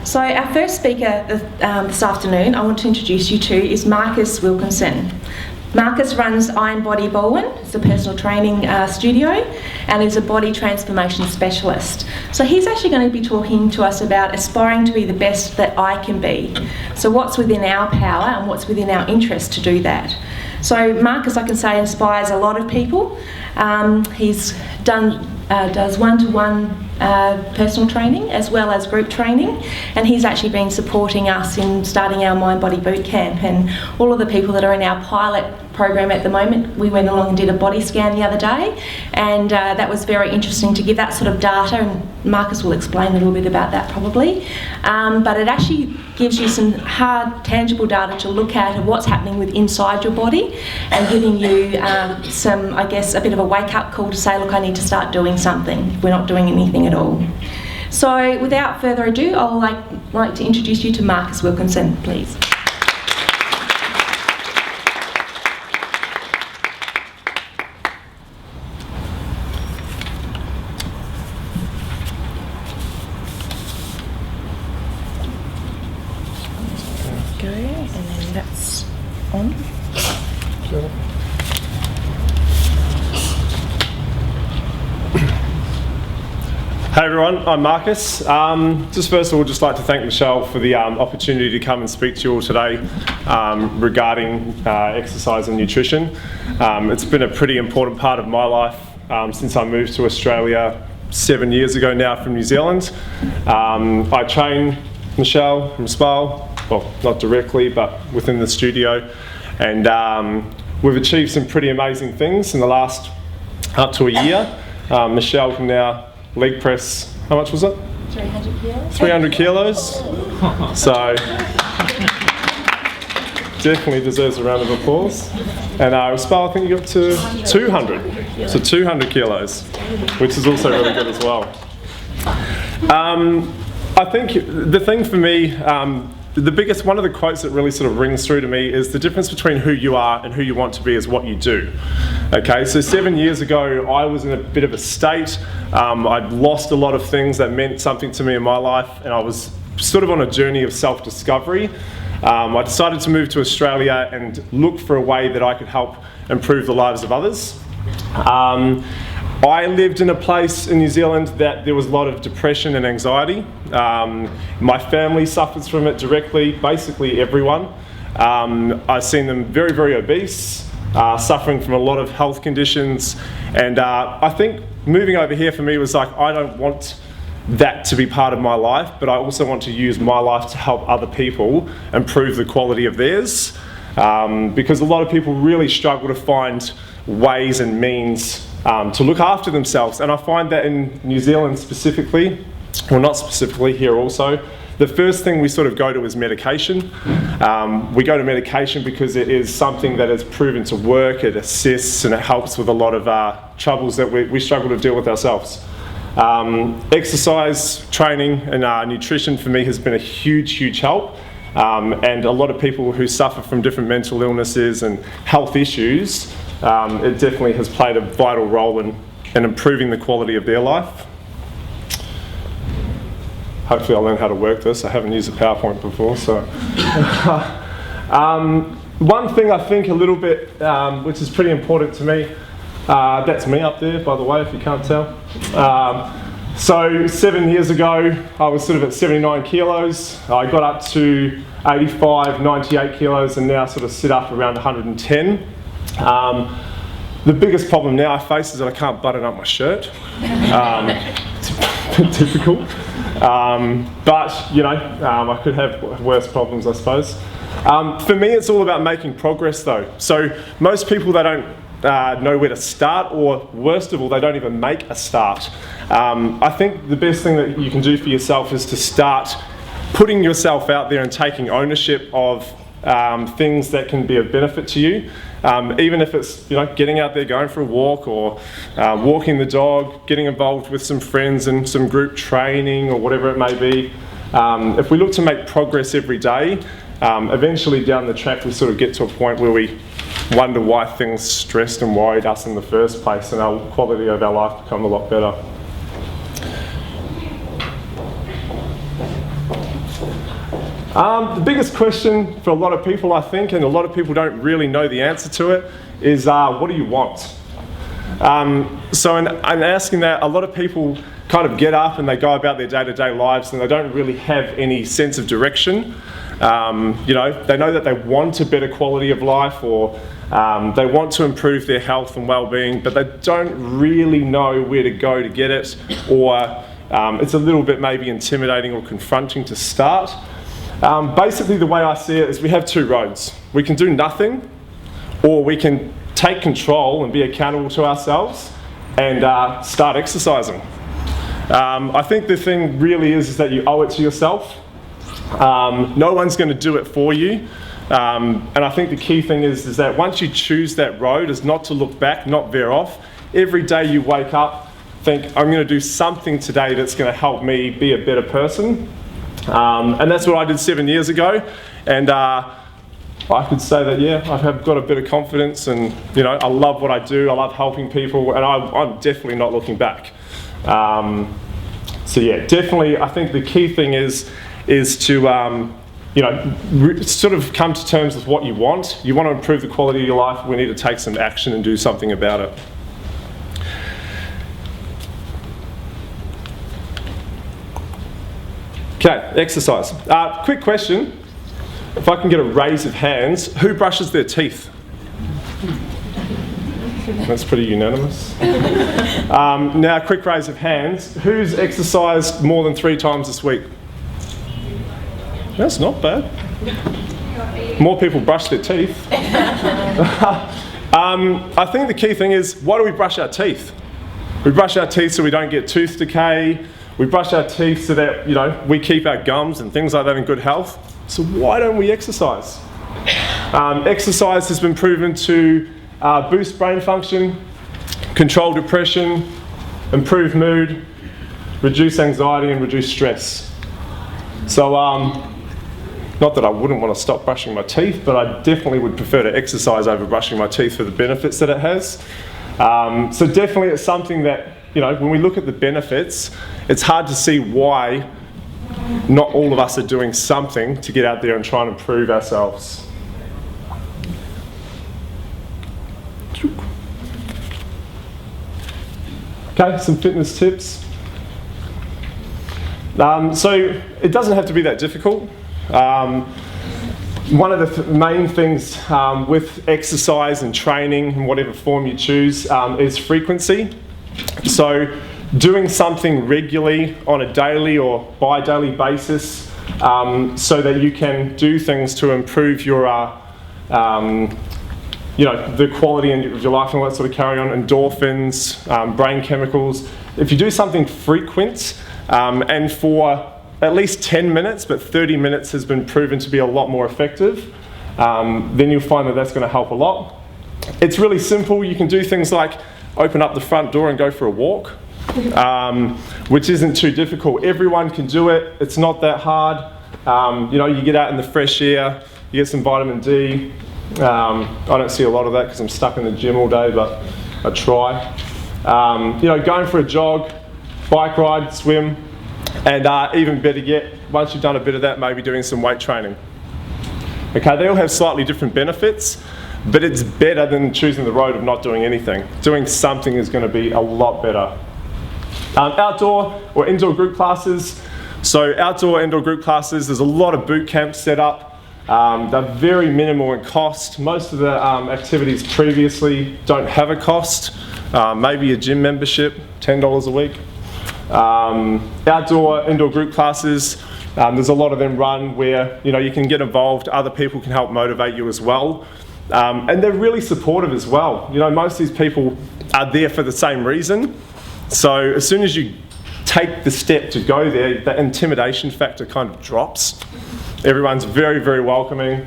So our first speaker this afternoon I want to introduce you to is Marcus Wilkinson. Marcus runs Iron Body Bowen, it's a personal training studio, and is a body transformation specialist. So he's actually going to be talking to us about aspiring to be the best that I can be. So what's within our power and what's within our interest to do that. So Marcus, I can say, inspires a lot of people. He's does one-to-one personal training as well as group training, and he's actually been supporting us in starting our Mind Body Bootcamp, and all of the people that are in our pilot program at the moment. We went along and did a body scan the other day, and that was very interesting to give that sort of data, and Marcus will explain a little bit about that probably, but it actually gives you some hard tangible data to look at of what's happening with inside your body, and giving you some, I guess, a bit of a wake-up call to say, look, I need to start doing something. We're not doing anything at all. So without further ado, I'd like to introduce you to Marcus Wilkinson, please. Go, and then that's on. Sure. Hey everyone, I'm Marcus. Just first of all, just like to thank Michelle for the opportunity to come and speak to you all today regarding exercise and nutrition. It's been a pretty important part of my life since I moved to Australia 7 years ago now from New Zealand. I train Michelle from Spal, well, not directly, but within the studio, and we've achieved some pretty amazing things in the last up to a year. Michelle can now leg press, how much was it? 300 kilos. 300 kilos. So definitely deserves a round of applause. And Spal, I think you got to 200. So 200 kilos, which is also really good as well. I think the thing for me, one of the quotes that really sort of rings through to me is the difference between who you are and who you want to be is what you do. Okay, so 7 years ago, I was in a bit of a state. I'd lost a lot of things that meant something to me in my life, and I was sort of on a journey of self-discovery. I decided to move to Australia and look for a way that I could help improve the lives of others. I lived in a place in New Zealand that there was a lot of depression and anxiety. My family suffers from it directly, basically everyone. I've seen them very, very obese, suffering from a lot of health conditions. And I think moving over here for me was like, I don't want that to be part of my life, but I also want to use my life to help other people improve the quality of theirs. Because a lot of people really struggle to find ways and means to look after themselves, and I find that in New Zealand specifically, well, not specifically, here also, the first thing we sort of go to is medication. We go to medication because it is something that is proven to work, it assists and it helps with a lot of troubles that we struggle to deal with ourselves. Exercise, training and nutrition for me has been a huge, huge help. And a lot of people who suffer from different mental illnesses and health issues, it definitely has played a vital role in improving the quality of their life. Hopefully I'll learn how to work this. I haven't used a PowerPoint before, so. One thing I think a little bit, which is pretty important to me, that's me up there, by the way, if you can't tell. So 7 years ago, I was sort of at 79 kilos. I got up to 85, 98 kilos, and now sort of sit up around 110. The biggest problem now I face is that I can't button up my shirt. It's a bit difficult. But, you know, I could have worse problems, I suppose. For me, it's all about making progress, though. So most people, they don't know where to start, or worst of all, they don't even make a start. I think the best thing that you can do for yourself is to start putting yourself out there and taking ownership of things that can be of benefit to you. Even if it's, you know, getting out there, going for a walk, or walking the dog, getting involved with some friends and some group training or whatever it may be. If we look to make progress every day, eventually down the track we sort of get to a point where we wonder why things stressed and worried us in the first place, and our quality of our life become a lot better. The biggest question for a lot of people, I think, and a lot of people don't really know the answer to it, is what do you want? So in asking that, a lot of people kind of get up and they go about their day-to-day lives and they don't really have any sense of direction. You know, they know that they want a better quality of life, or they want to improve their health and well-being, but they don't really know where to go to get it, or it's a little bit maybe intimidating or confronting to start. Basically, the way I see it is we have two roads. We can do nothing, or we can take control and be accountable to ourselves and start exercising. I think the thing really is that you owe it to yourself. No one's going to do it for you. And I think the key thing is that once you choose that road, is not to look back, not veer off. Every day you wake up, think, I'm going to do something today that's going to help me be a better person. And that's what I did 7 years ago. And I could say that, yeah, I've got a bit of confidence, and you know, I love what I do. I love helping people, and I'm definitely not looking back. So yeah, definitely, I think the key thing is to you know, sort of come to terms with what you want. You want to improve the quality of your life. We need to take some action and do something about it. Okay, exercise. Quick question. If I can get a raise of hands, who brushes their teeth? That's pretty unanimous. Now, quick raise of hands. Who's exercised more than 3 times this week? That's not bad. More people brush their teeth. I think the key thing is, why do we brush our teeth? We brush our teeth so we don't get tooth decay. We brush our teeth so that, you know, we keep our gums and things like that in good health. So why don't we exercise? Exercise has been proven to boost brain function, control depression, improve mood, reduce anxiety and reduce stress. So not that I wouldn't want to stop brushing my teeth, but I definitely would prefer to exercise over brushing my teeth for the benefits that it has. So definitely it's something that, you know, when we look at the benefits, it's hard to see why not all of us are doing something to get out there and try and improve ourselves. Okay, some fitness tips. So it doesn't have to be that difficult. One of the main things with exercise and training, in whatever form you choose, is frequency. So doing something regularly on a daily or bi-daily basis, so that you can do things to improve your, you know, the quality of your life and all that sort of carry on, endorphins, brain chemicals. If you do something frequent and for at least 10 minutes, but 30 minutes has been proven to be a lot more effective, then you'll find that that's going to help a lot. It's really simple. You can do things like open up the front door and go for a walk, which isn't too difficult. Everyone can do it. It's not that hard. You know, you get out in the fresh air, you get some vitamin D. I don't see a lot of that because I'm stuck in the gym all day, but I try. You know, going for a jog, bike ride, swim, and even better yet, once you've done a bit of that, maybe doing some weight training. Okay, they all have slightly different benefits, but it's better than choosing the road of not doing anything. Doing something is going to be a lot better. Outdoor or indoor group classes. So outdoor, indoor group classes, there's a lot of boot camps set up. They're very minimal in cost. Most of the activities previously don't have a cost. Maybe a gym membership, $10 a week. Outdoor, indoor group classes, there's a lot of them run where, you know, you can get involved, other people can help motivate you as well. And they're really supportive as well. You know, most of these people are there for the same reason. So as soon as you take the step to go there, the intimidation factor kind of drops. Everyone's very, very welcoming.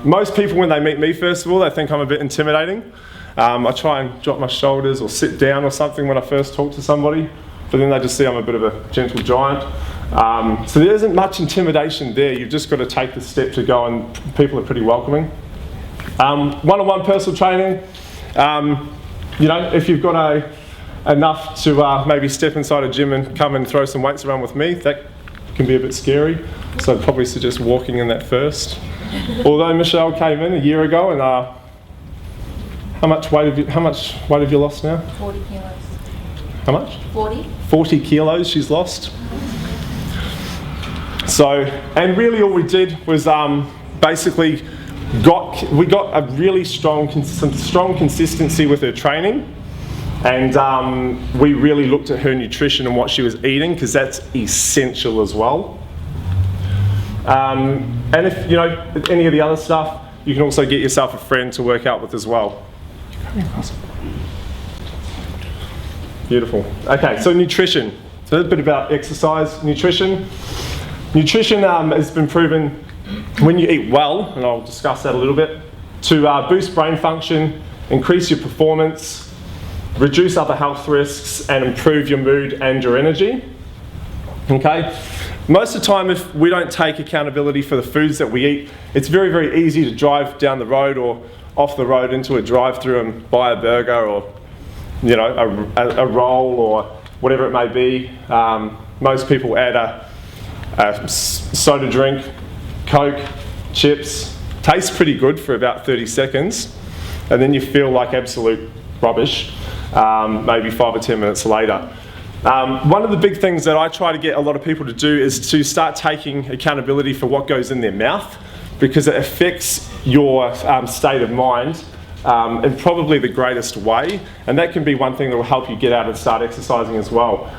Most people, when they meet me, first of all, they think I'm a bit intimidating. I try and drop my shoulders or sit down or something when I first talk to somebody, but then they just see I'm a bit of a gentle giant. So there isn't much intimidation there. You've just got to take the step to go, and people are pretty welcoming. One-on-one personal training. You know, if you've got enough to maybe step inside a gym and come and throw some weights around with me, that can be a bit scary, so I'd probably suggest walking in that first. Although Michelle came in a year ago, and how much weight have you lost now? 40 kilos. How much? 40. 40 kilos she's lost. So, and really all we did was basically we got a really some strong consistency with her training, and we really looked at her nutrition and what she was eating, because that's essential as well. And if you know any of the other stuff, you can also get yourself a friend to work out with as well. Beautiful. Okay, so nutrition. So a bit about exercise, nutrition. Nutrition has been proven, when you eat well, and I'll discuss that a little bit, to boost brain function, increase your performance, reduce other health risks, and improve your mood and your energy. Okay? Most of the time, if we don't take accountability for the foods that we eat, it's very, very easy to drive down the road or off the road into a drive-through and buy a burger or, you know, a roll or whatever it may be. Most people add a soda drink, Coke, chips. Tastes pretty good for about 30 seconds, and then you feel like absolute rubbish maybe 5 or 10 minutes later. One of the big things that I try to get a lot of people to do is to start taking accountability for what goes in their mouth, because it affects your state of mind in probably the greatest way, and that can be one thing that will help you get out and start exercising as well.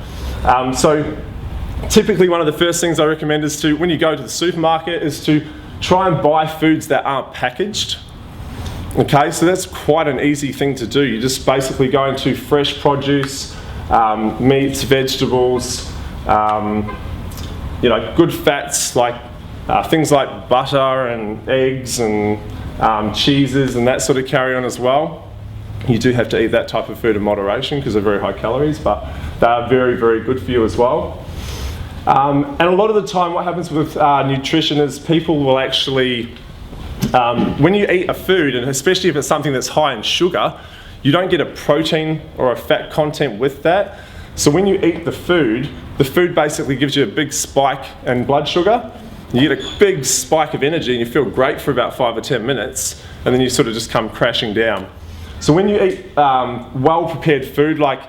So typically one of the first things I recommend is to, when you go to the supermarket, is to try and buy foods that aren't packaged. Okay, so that's quite an easy thing to do. You just basically go into fresh produce, meats, vegetables, you know, good fats like things like butter and eggs and cheeses and that sort of carry on as well. You do have to eat that type of food in moderation because they're very high calories, but they are very, very good for you as well. And a lot of the time what happens with nutrition is people will actually, when you eat a food, and especially if it's something that's high in sugar, you don't get a protein or a fat content with that. So when you eat the food basically gives you a big spike in blood sugar. You get a big spike of energy and you feel great for about 5 or 10 minutes, and then you sort of just come crashing down. So when you eat well-prepared food like,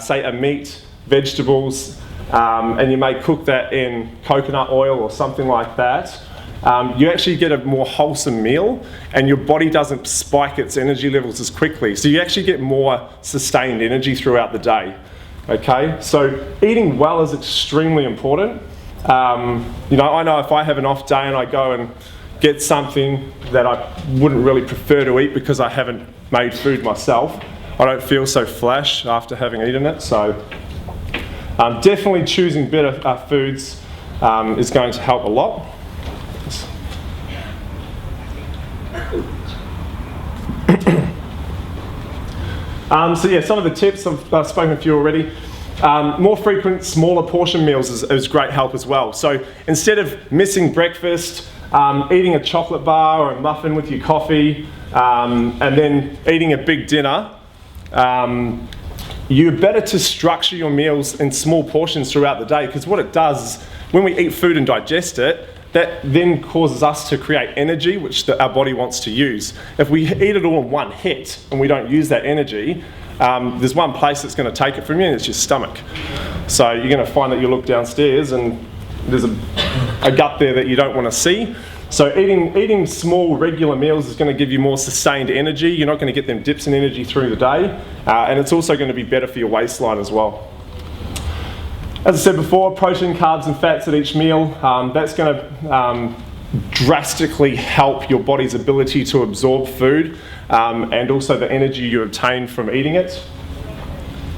say, a meat, vegetables, and you may cook that in coconut oil or something like that, you actually get a more wholesome meal, and your body doesn't spike its energy levels as quickly. So you actually get more sustained energy throughout the day. Okay, so eating well is extremely important. You know, I know if I have an off day and I go and get something that I wouldn't really prefer to eat because I haven't made food myself, I don't feel so flash after having eaten it. So definitely choosing better foods is going to help a lot. So yeah, some of the tips, I've spoken a few already. More frequent, smaller portion meals is great help as well. So instead of missing breakfast, eating a chocolate bar or a muffin with your coffee, and then eating a big dinner, you're better to structure your meals in small portions throughout the day, because what it does is when we eat food and digest it, that then causes us to create energy, which our body wants to use. If we eat it all in one hit and we don't use that energy, there's one place that's going to take it from you, and it's your stomach. So you're going to find that you look downstairs and there's a gut there that you don't want to see. So eating small regular meals is going to give you more sustained energy. You're not going to get them dips in energy through the day, and it's also going to be better for your waistline as well. As I said before, protein, carbs and fats at each meal, that's going to drastically help your body's ability to absorb food, and also the energy you obtain from eating it.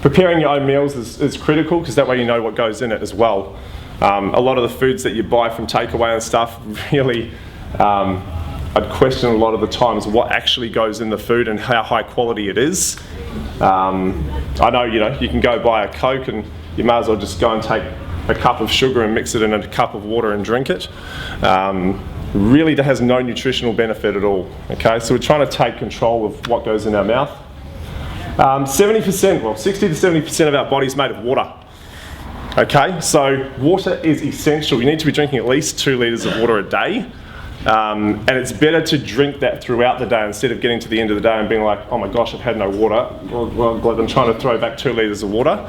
Preparing your own meals is critical, because that way you know what goes in it as well. A lot of the foods that you buy from takeaway and stuff, really, I'd question a lot of the times what actually goes in the food and how high quality it is. I know, you can go buy a Coke and you may as well just go and take a cup of sugar and mix it in a cup of water and drink it. Really has no nutritional benefit at all. Okay, so we're trying to take control of what goes in our mouth. 60 to 70% of our body's made of water. Okay, so water is essential. You need to be drinking at least 2 litres of water a day. And it's better to drink that throughout the day instead of getting to the end of the day and being like, oh my gosh, I've had no water. Well, glad I'm trying to throw back 2 litres of water.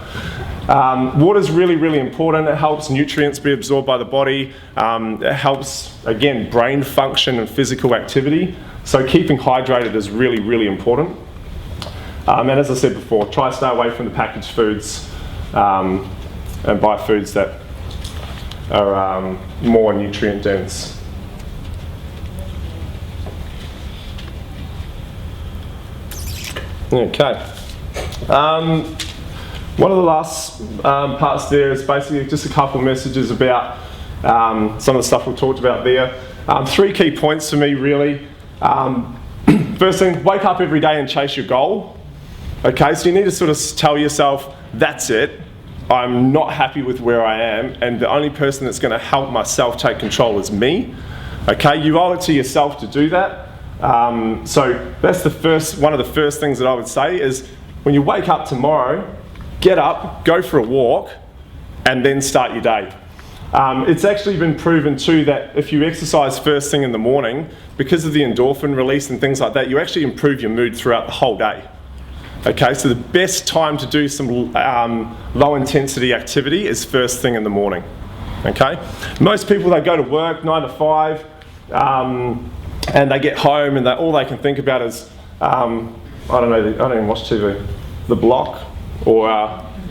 Water is really, really important. It helps nutrients be absorbed by the body. It helps, again, brain function and physical activity. So keeping hydrated is really, really important. And as I said before, try to stay away from the packaged foods and buy foods that are more nutrient dense. Okay. One of the last parts there is basically just a couple of messages about some of the stuff we've talked about there. 3 key points for me, really. First thing, wake up every day and chase your goal. Okay, so you need to sort of tell yourself, that's it. I'm not happy with where I am, and the only person that's going to help myself take control is me. Okay, you owe it to yourself to do that. So that's one of the first things that I would say is when you wake up tomorrow, get up, go for a walk, and then start your day. It's actually been proven too that if you exercise first thing in the morning, because of the endorphin release and things like that, you actually improve your mood throughout the whole day. Okay, so the best time to do some low intensity activity is first thing in the morning. Okay, most people, they go to work 9 to 5, and they get home and all they can think about is, I don't know, I don't even watch TV, The Block or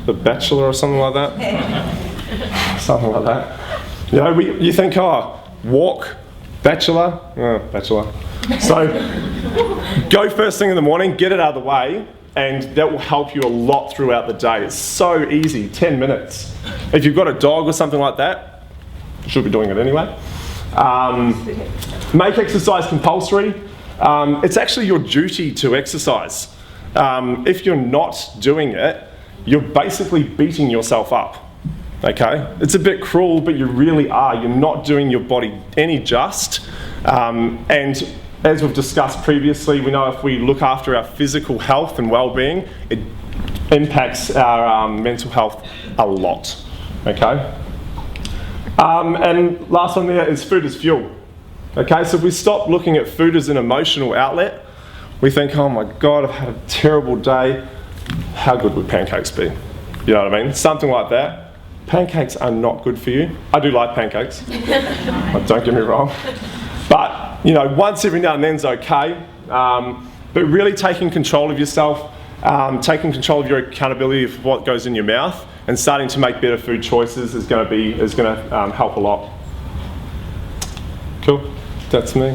The Bachelor or something like that. Something like that. You know, you think, oh, walk, Bachelor, Bachelor. So go first thing in the morning, get it out of the way, and that will help you a lot throughout the day. It's so easy, 10 minutes. If you've got a dog or something like that, you should be doing it anyway. Make exercise compulsory. It's actually your duty to exercise. If you're not doing it, you're basically beating yourself up. Okay? It's a bit cruel, but you really are. You're not doing your body any just. And as we've discussed previously, we know if we look after our physical health and well-being, it impacts our mental health a lot. Okay? And last one there is food as fuel. Okay, so if we stop looking at food as an emotional outlet, we think, oh my God, I've had a terrible day. How good would pancakes be? You know what I mean? Something like that. Pancakes are not good for you. I do like pancakes. Don't get me wrong. But, you know, once every now and then is okay. But really taking control of yourself, taking control of your accountability of what goes in your mouth, and starting to make better food choices is going to help a lot. Cool. That's me.